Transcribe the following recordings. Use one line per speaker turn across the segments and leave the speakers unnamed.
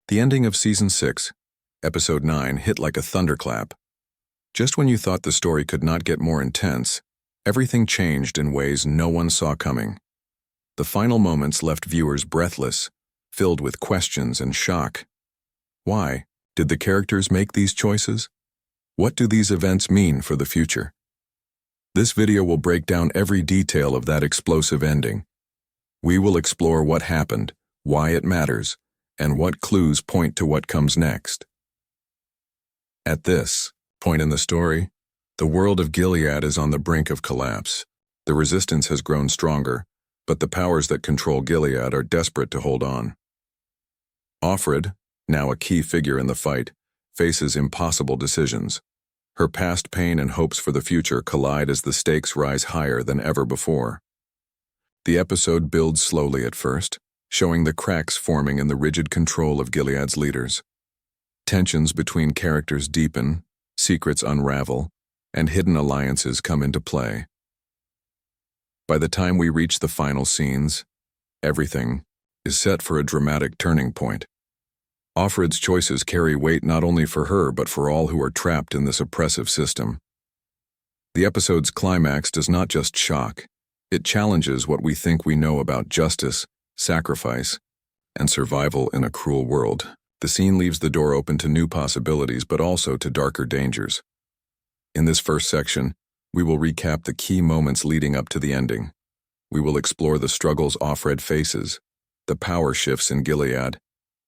The ending of Season 6, Episode 9 hit like a thunderclap. Just when you thought the story could not get more intense, everything changed in ways no one saw coming. The final moments left viewers breathless, filled with questions and shock. Why did the characters make these choices? What do these events mean for the future? This video will break down every detail of that explosive ending. We will explore what happened, why it matters, and what clues point to what comes next. At this point in the story, the world of Gilead is on the brink of collapse. The resistance has grown stronger, but the powers that control Gilead are desperate to hold on. Offred, now a key figure in the fight, faces impossible decisions. Her past pain and hopes for the future collide as the stakes rise higher than ever before. The episode builds slowly at first, showing the cracks forming in the rigid control of Gilead's leaders. Tensions between characters deepen, secrets unravel, and hidden alliances come into play. By the time we reach the final scenes, everything is set for a dramatic turning point. Offred's choices carry weight not only for her but for all who are trapped in this oppressive system. The episode's climax does not just shock, it challenges what we think we know about justice, sacrifice, and survival in a cruel world. The scene leaves the door open to new possibilities but also to darker dangers. In this first section, we will recap the key moments leading up to the ending. We will explore the struggles Offred faces, the power shifts in Gilead,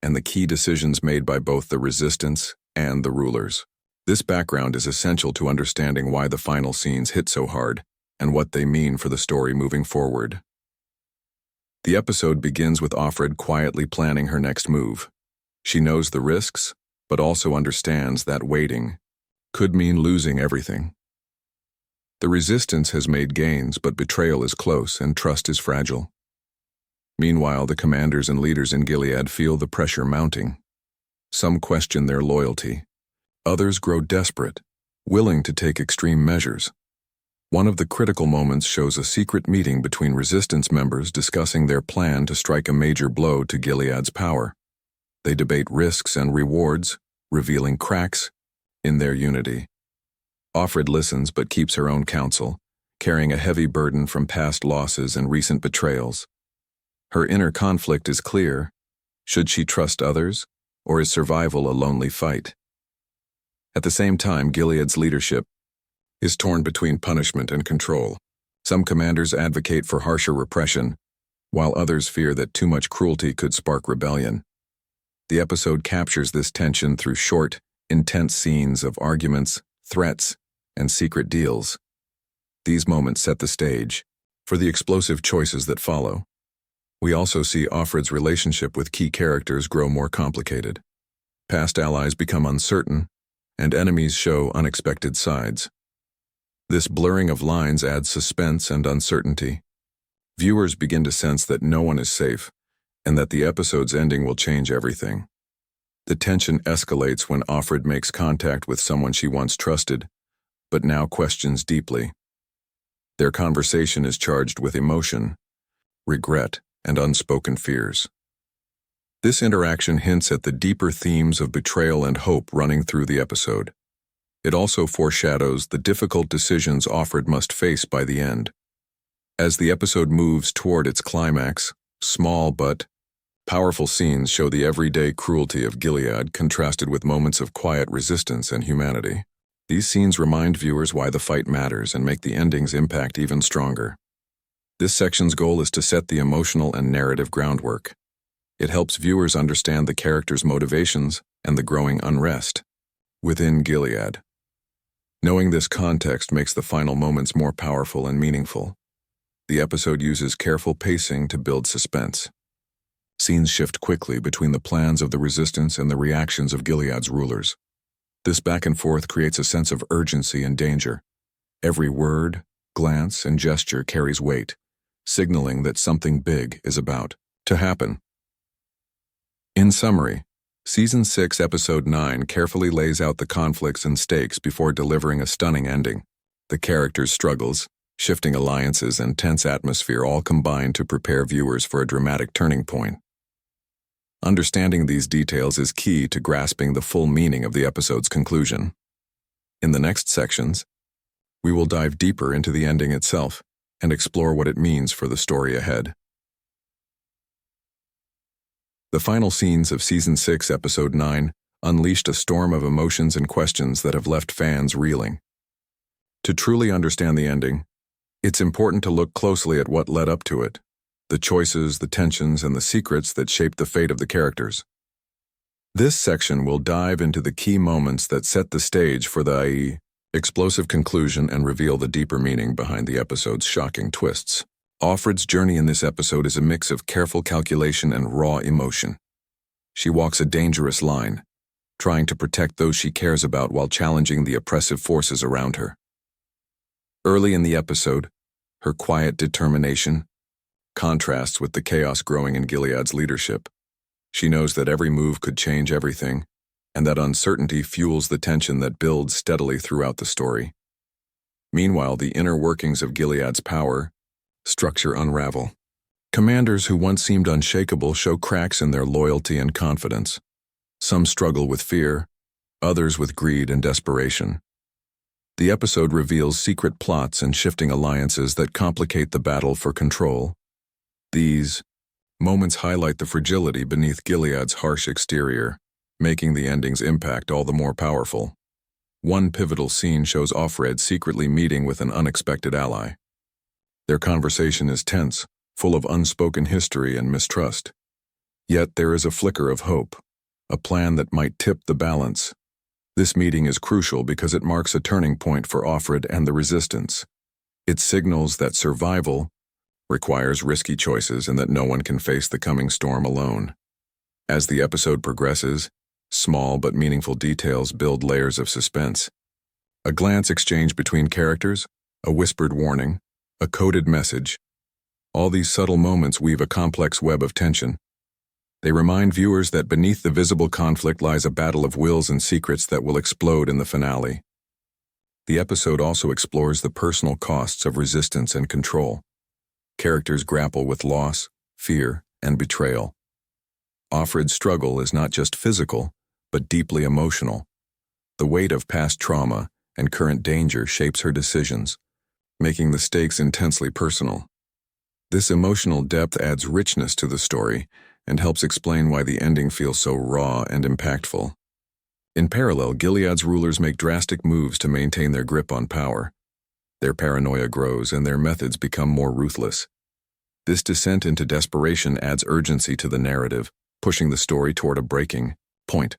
and the key decisions made by both the resistance and the rulers. This background is essential to understanding why the final scenes hit so hard and what they mean for the story moving forward. The episode begins with Offred quietly planning her next move. She knows the risks, but also understands that waiting could mean losing everything. The resistance has made gains, but betrayal is close and trust is fragile. Meanwhile, the commanders and leaders in Gilead feel the pressure mounting. Some question their loyalty. Others grow desperate, willing to take extreme measures. One of the critical moments shows a secret meeting between resistance members discussing their plan to strike a major blow to Gilead's power. They debate risks and rewards, revealing cracks in their unity. Offred listens but keeps her own counsel, carrying a heavy burden from past losses and recent betrayals. Her inner conflict is clear. Should she trust others, or is survival a lonely fight? At the same time, Gilead's leadership is torn between punishment and control. Some commanders advocate for harsher repression, while others fear that too much cruelty could spark rebellion. The episode captures this tension through short, intense scenes of arguments, threats, and secret deals. These moments set the stage for the explosive choices that follow. We also see Offred's relationship with key characters grow more complicated. Past allies become uncertain, and enemies show unexpected sides. This blurring of lines adds suspense and uncertainty. Viewers begin to sense that no one is safe, and that the episode's ending will change everything. The tension escalates when Offred makes contact with someone she once trusted, but now questions deeply. Their conversation is charged with emotion, regret, and unspoken fears. This interaction hints at the deeper themes of betrayal and hope running through the episode. It also foreshadows the difficult decisions Offred must face by the end. As the episode moves toward its climax, small but powerful scenes show the everyday cruelty of Gilead contrasted with moments of quiet resistance and humanity. These scenes remind viewers why the fight matters and make the ending's impact even stronger. This section's goal is to set the emotional and narrative groundwork. It helps viewers understand the characters' motivations and the growing unrest within Gilead. Knowing this context makes the final moments more powerful and meaningful. The episode uses careful pacing to build suspense. Scenes shift quickly between the plans of the resistance and the reactions of Gilead's rulers. This back and forth creates a sense of urgency and danger. Every word, glance, and gesture carries weight, signaling that something big is about to happen. In summary, Season 6, Episode 9 carefully lays out the conflicts and stakes before delivering a stunning ending. The characters' struggles, shifting alliances, and tense atmosphere all combine to prepare viewers for a dramatic turning point. Understanding these details is key to grasping the full meaning of the episode's conclusion. In the next sections, we will dive deeper into the ending itself and explore what it means for the story ahead. The final scenes of Season 6, Episode 9 unleashed a storm of emotions and questions that have left fans reeling. To truly understand the ending, it's important to look closely at what led up to it, the choices, the tensions, and the secrets that shaped the fate of the characters. This section will dive into the key moments that set the stage for the explosive conclusion and reveal the deeper meaning behind the episode's shocking twists. Offred's journey in this episode is a mix of careful calculation and raw emotion. She walks a dangerous line, trying to protect those she cares about while challenging the oppressive forces around her. Early in the episode, her quiet determination contrasts with the chaos growing in Gilead's leadership. She knows that every move could change everything, and that uncertainty fuels the tension that builds steadily throughout the story. Meanwhile, the inner workings of Gilead's power structure unravel. Commanders who once seemed unshakable show cracks in their loyalty and confidence. Some struggle with fear, others with greed and desperation. The episode reveals secret plots and shifting alliances that complicate the battle for control. These moments highlight the fragility beneath Gilead's harsh exterior, making the ending's impact all the more powerful. One pivotal scene shows Offred secretly meeting with an unexpected ally. Their conversation is tense, full of unspoken history and mistrust. Yet there is a flicker of hope, a plan that might tip the balance. This meeting is crucial because it marks a turning point for Offred and the Resistance. It signals that survival requires risky choices and that no one can face the coming storm alone. As the episode progresses, small but meaningful details build layers of suspense. A glance exchanged between characters, a whispered warning, a coded message. All these subtle moments weave a complex web of tension. They remind viewers that beneath the visible conflict lies a battle of wills and secrets that will explode in the finale. The episode also explores the personal costs of resistance and control. Characters grapple with loss, fear, and betrayal. Offred's struggle is not just physical, but deeply emotional. The weight of past trauma and current danger shapes her decisions, making the stakes intensely personal. This emotional depth adds richness to the story and helps explain why the ending feels so raw and impactful. In parallel, Gilead's rulers make drastic moves to maintain their grip on power. Their paranoia grows and their methods become more ruthless. This descent into desperation adds urgency to the narrative, pushing the story toward a breaking point.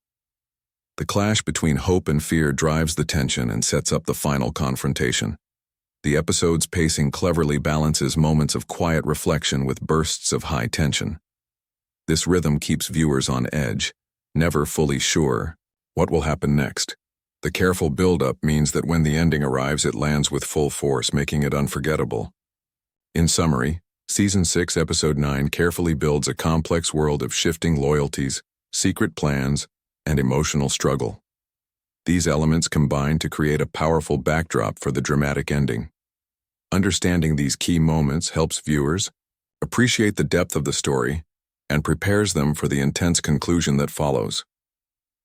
The clash between hope and fear drives the tension and sets up the final confrontation. The episode's pacing cleverly balances moments of quiet reflection with bursts of high tension. This rhythm keeps viewers on edge, never fully sure what will happen next. The careful build-up means that when the ending arrives, it lands with full force, making it unforgettable. In summary, Season 6, Episode 9 carefully builds a complex world of shifting loyalties, secret plans, and emotional struggle. These elements combine to create a powerful backdrop for the dramatic ending. Understanding these key moments helps viewers appreciate the depth of the story and prepares them for the intense conclusion that follows.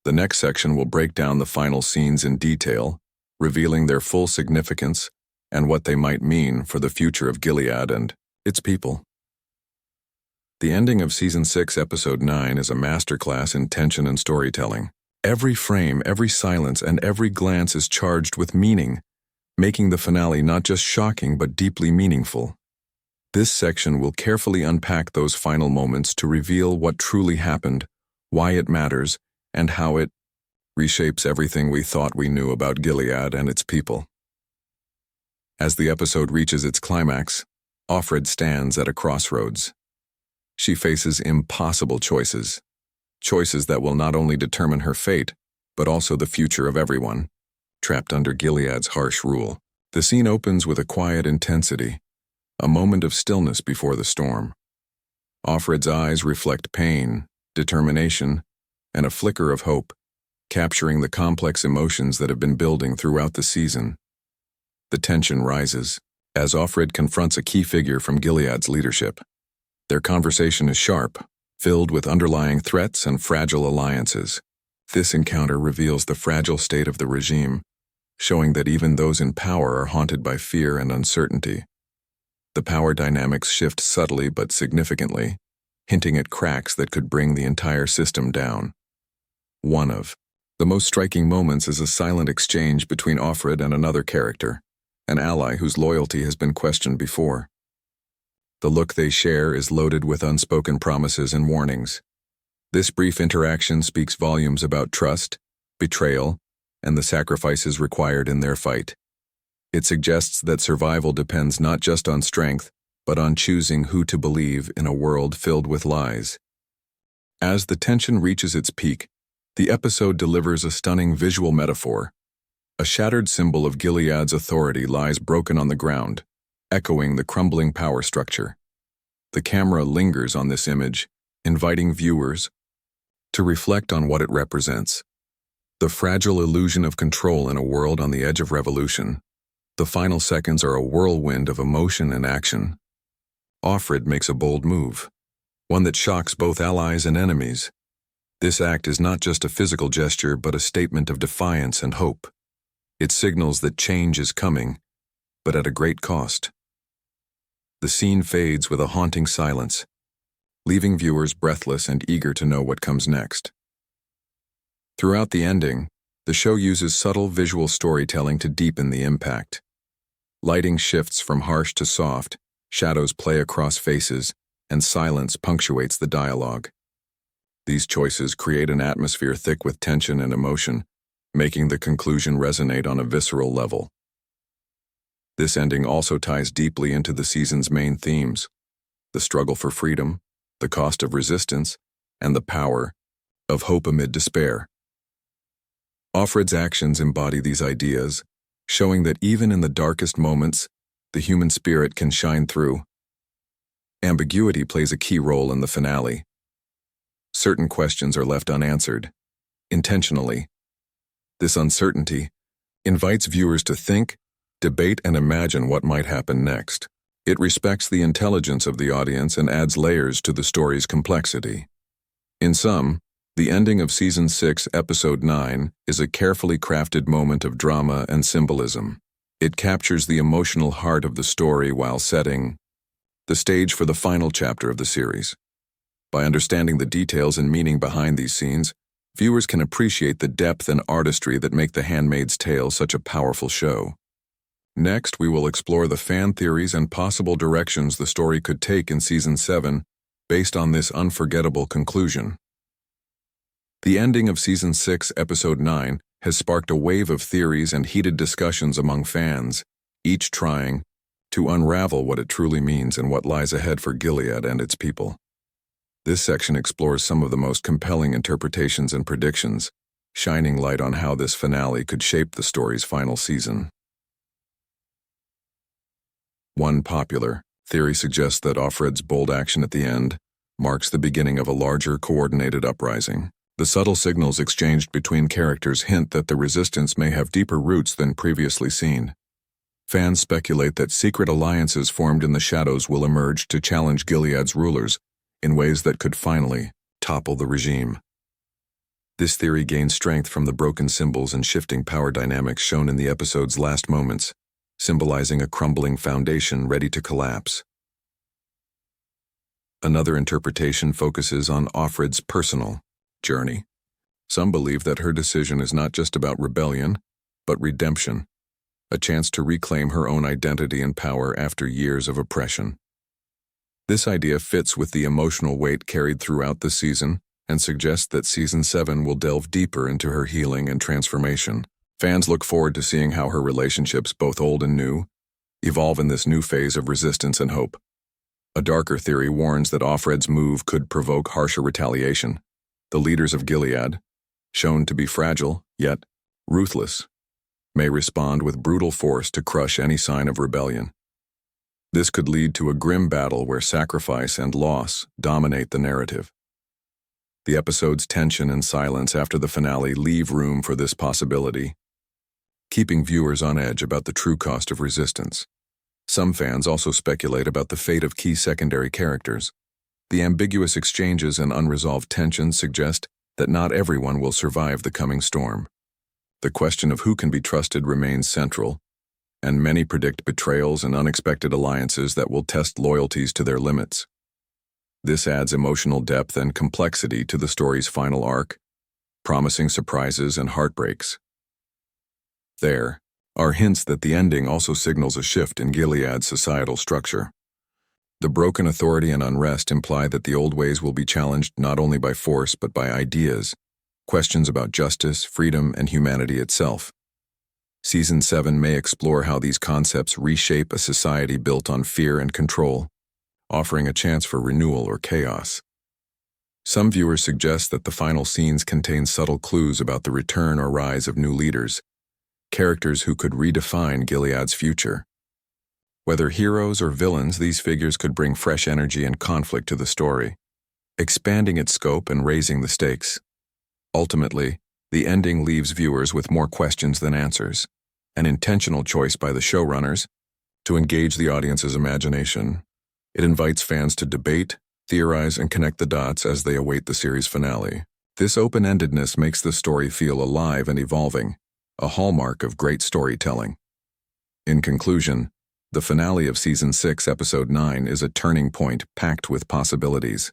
The next section will break down the final scenes in detail, revealing their full significance and what they might mean for the future of Gilead and its people. The ending of Season 6, Episode 9 is a masterclass in tension and storytelling. Every frame, every silence, and every glance is charged with meaning, making the finale not just shocking but deeply meaningful. This section will carefully unpack those final moments to reveal what truly happened, why it matters, and how it reshapes everything we thought we knew about Gilead and its people. As the episode reaches its climax, Offred stands at a crossroads. She faces impossible choices that will not only determine her fate, but also the future of everyone, trapped under Gilead's harsh rule. The scene opens with a quiet intensity, a moment of stillness before the storm. Offred's eyes reflect pain, determination, and a flicker of hope, capturing the complex emotions that have been building throughout the season. The tension rises as Offred confronts a key figure from Gilead's leadership. Their conversation is sharp, filled with underlying threats and fragile alliances. This encounter reveals the fragile state of the regime, showing that even those in power are haunted by fear and uncertainty. The power dynamics shift subtly but significantly, hinting at cracks that could bring the entire system down. One of the most striking moments is a silent exchange between Offred and another character, an ally whose loyalty has been questioned before. The look they share is loaded with unspoken promises and warnings. This brief interaction speaks volumes about trust, betrayal, and the sacrifices required in their fight. It suggests that survival depends not just on strength, but on choosing who to believe in a world filled with lies. As the tension reaches its peak, the episode delivers a stunning visual metaphor. A shattered symbol of Gilead's authority lies broken on the ground, echoing the crumbling power structure. The camera lingers on this image, inviting viewers to reflect on what it represents. The fragile illusion of control in a world on the edge of revolution. The final seconds are a whirlwind of emotion and action. Offred makes a bold move, one that shocks both allies and enemies. This act is not just a physical gesture, but a statement of defiance and hope. It signals that change is coming, but at a great cost. The scene fades with a haunting silence, leaving viewers breathless and eager to know what comes next. Throughout the ending, the show uses subtle visual storytelling to deepen the impact. Lighting shifts from harsh to soft, shadows play across faces, and silence punctuates the dialogue. These choices create an atmosphere thick with tension and emotion, making the conclusion resonate on a visceral level. This ending also ties deeply into the season's main themes: the struggle for freedom, the cost of resistance, and the power of hope amid despair. Offred's actions embody these ideas, showing that even in the darkest moments, the human spirit can shine through. Ambiguity plays a key role in the finale. Certain questions are left unanswered, intentionally. This uncertainty invites viewers to think, debate, and imagine what might happen next. It respects the intelligence of the audience and adds layers to the story's complexity. In sum, the ending of Season 6, Episode 9 is a carefully crafted moment of drama and symbolism. It captures the emotional heart of the story while setting the stage for the final chapter of the series. By understanding the details and meaning behind these scenes, viewers can appreciate the depth and artistry that make The Handmaid's Tale such a powerful show. Next, we will explore the fan theories and possible directions the story could take in Season 7 based on this unforgettable conclusion. The ending of Season 6, Episode 9 has sparked a wave of theories and heated discussions among fans, each trying to unravel what it truly means and what lies ahead for Gilead and its people. This section explores some of the most compelling interpretations and predictions, shining light on how this finale could shape the story's final season. One popular theory suggests that Offred's bold action at the end marks the beginning of a larger, coordinated uprising. The subtle signals exchanged between characters hint that the resistance may have deeper roots than previously seen. Fans speculate that secret alliances formed in the shadows will emerge to challenge Gilead's rulers in ways that could finally topple the regime. This theory gains strength from the broken symbols and shifting power dynamics shown in the episode's last moments, symbolizing a crumbling foundation ready to collapse. Another interpretation focuses on Offred's personal journey. Some believe that her decision is not just about rebellion, but redemption, a chance to reclaim her own identity and power after years of oppression. This idea fits with the emotional weight carried throughout the season and suggests that Season 7 will delve deeper into her healing and transformation. Fans look forward to seeing how her relationships, both old and new, evolve in this new phase of resistance and hope. A darker theory warns that Offred's move could provoke harsher retaliation. The leaders of Gilead, shown to be fragile, yet ruthless, may respond with brutal force to crush any sign of rebellion. This could lead to a grim battle where sacrifice and loss dominate the narrative. The episode's tension and silence after the finale leave room for this possibility, keeping viewers on edge about the true cost of resistance. Some fans also speculate about the fate of key secondary characters. The ambiguous exchanges and unresolved tensions suggest that not everyone will survive the coming storm. The question of who can be trusted remains central, and many predict betrayals and unexpected alliances that will test loyalties to their limits. This adds emotional depth and complexity to the story's final arc, promising surprises and heartbreaks. There are hints that the ending also signals a shift in Gilead's societal structure. The broken authority and unrest imply that the old ways will be challenged not only by force but by ideas, questions about justice, freedom, and humanity itself. Season 7 may explore how these concepts reshape a society built on fear and control, offering a chance for renewal or chaos. Some viewers suggest that the final scenes contain subtle clues about the return or rise of new leaders, characters who could redefine Gilead's future. Whether heroes or villains, these figures could bring fresh energy and conflict to the story, expanding its scope and raising the stakes. Ultimately, the ending leaves viewers with more questions than answers, an intentional choice by the showrunners to engage the audience's imagination. It invites fans to debate, theorize, and connect the dots as they await the series finale. This open-endedness makes the story feel alive and evolving, a hallmark of great storytelling. In conclusion, the finale of Season 6, Episode 9 is a turning point packed with possibilities.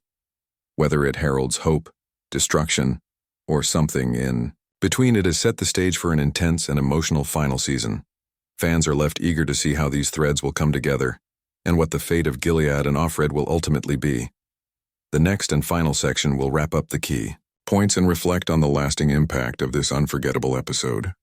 Whether it heralds hope, destruction, or something in between, it has set the stage for an intense and emotional final season. Fans are left eager to see how these threads will come together, and what the fate of Gilead and Offred will ultimately be. The next and final section will wrap up the key points and reflect on the lasting impact of this unforgettable episode.